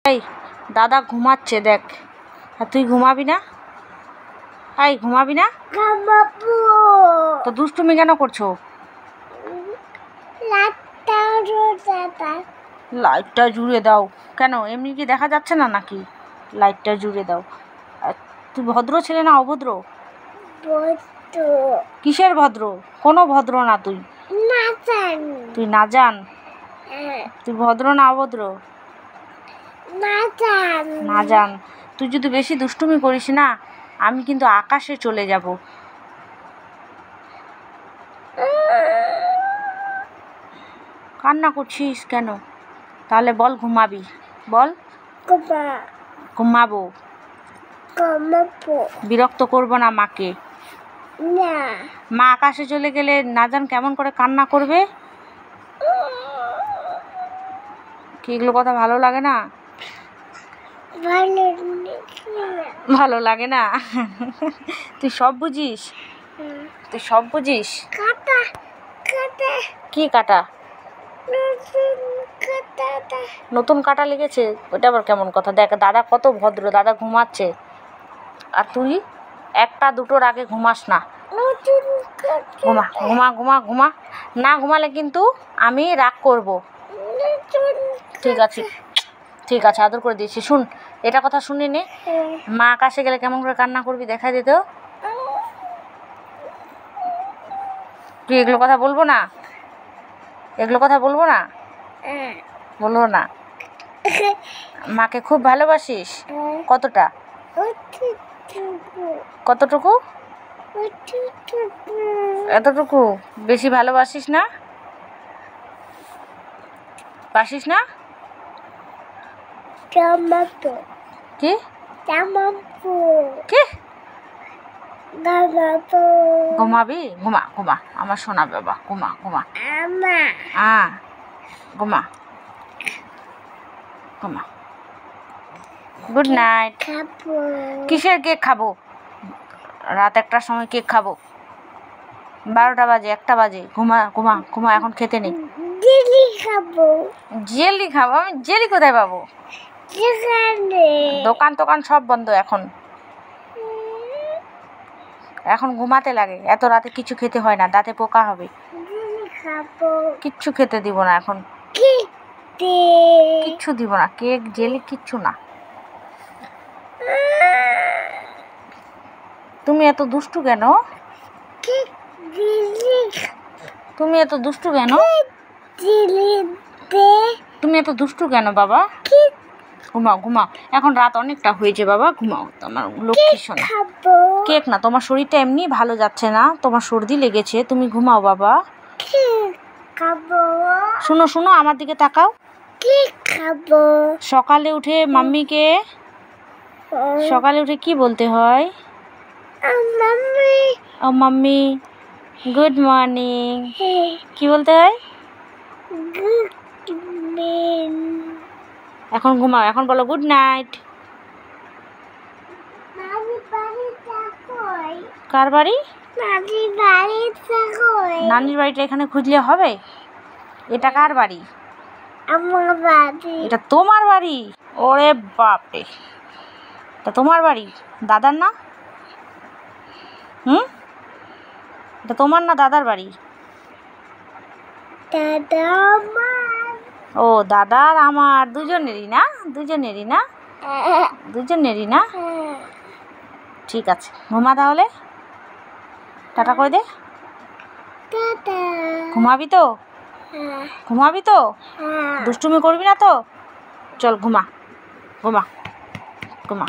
এই দাদা ঘুমাচ্ছে দেখ, আর তুই ঘুমাবি না? এই ঘুমাবি না? তো দুষ্টুমি কেন করছো? লাইটটা জুড়ে দাও কেন? এমনি কি দেখা যাচ্ছে না নাকি? লাইটটা জুড়ে দাও। তুই ভদ্র ছেলে না অভদ্র? কিসের ভদ্র? কোনো ভদ্র না তুই। তুই না জান? তুই ভদ্র না অভদ্র? না জান। তুই যদি বেশি দুষ্টুমি করিস না, আমি কিন্তু আকাশে চলে যাব। কান্না করছিস কেন? তাহলে বল ঘুমাবি, বল। ঘুমাবো। বিরক্ত করবো না মাকে। মা আকাশে চলে গেলে না জান কেমন করে কান্না করবে। কি এগুলো কথা ভালো লাগে না? ভালো লাগে না? তুই সব বুঝিস? তুই সব বুঝিস? কি কাটা? নতুন কাটা লেগেছে? ওটা আবার কেমন কথা? দেখ দাদা কত ভদ্র, দাদা ঘুমাচ্ছে আর তুই একটা দুটোর আগে ঘুমাস না। ঘুমা ঘুমা ঘুমা ঘুমা, না ঘুমালে কিন্তু আমি রাগ করব। ঠিক আছে ঠিক আছে, আদর করে দিয়েছি। শুন, এটা কথা শুনে নে। মা আকাশে গেলে কেমন করে কান্না করবি দেখা যেত। তুই এগুলো কথা বলবো না? এগুলো কথা বলবো না? বলবো না? মাকে খুব ভালোবাসিস? কতটা? কতটুকু? এতটুকু? বেশি ভালোবাসিস না? বাসিস না? কি কি? ঘুমাবি? ঘুমা ঘুমা আমার সোনা বাবা, ঘুমা ঘুমা। ঘুমা ঘুমা। Good night. কিসের কেক খাবো? রাত 1টার সময় কেক খাবো? 12টা বাজে, 1টা বাজে। ঘুমা ঘুমা ঘুমা, এখন খেতে নেই। জেলি খাবো? আমি জেলি কোথায় পাবো? দোকান টোকান সব বন্ধ এখন। এখন ঘুমাতে লাগে, এত রাতে কিছু খেতে হয় না, দাঁতে পোকা হবে। কিচ্ছু খেতে দিব না এখন। কিচ্ছু দিব না, কেক জেলি কিচ্ছু না। তুমি এত দুষ্টু কেন? তুমি এত দুষ্টু কেন? তুমি এত দুষ্টু কেন বাবা? ঘুমাও ঘুমাও, এখন রাত অনেকটা হয়েছে বাবা, ঘুমাও। তোমার লক্ষ্মী সোনা। কেক না, তোমার শরীরটা এমনি ভালো যাচ্ছে না, তোমার সর্দি লেগেছে, তুমি ঘুমাও বাবা। শুনো শুনো, আমার দিকে তাকাও। সকালে উঠে মাম্মিকে, সকালে উঠে কি বলতে হয়? ও মাম্মি গুড মর্নিং। কি বলতে হয়? এখন ঘুমাও, এখন বলো গুড নাইট। কার বাড়ি? নানির বাড়িটা এখানে খুঁজলে হবে? এটা কার বাড়ি? আমার বাড়ি। এটা তোমার বাড়ি? ওরে বাপরে, এটা তোমার বাড়ি? দাদার না? এটা তোমার না দাদার বাড়ি? ও দাদা আর আমার দুজনেরই না? দুজনেরই না? দুজনেরই না? ঠিক আছে, ঘুমা তাহলে, টাটা করে দে। ঘুমাবি তো? ঘুমাবি তো? দুষ্টুমি করবি না তো? চল ঘুমা ঘুমা ঘুমা।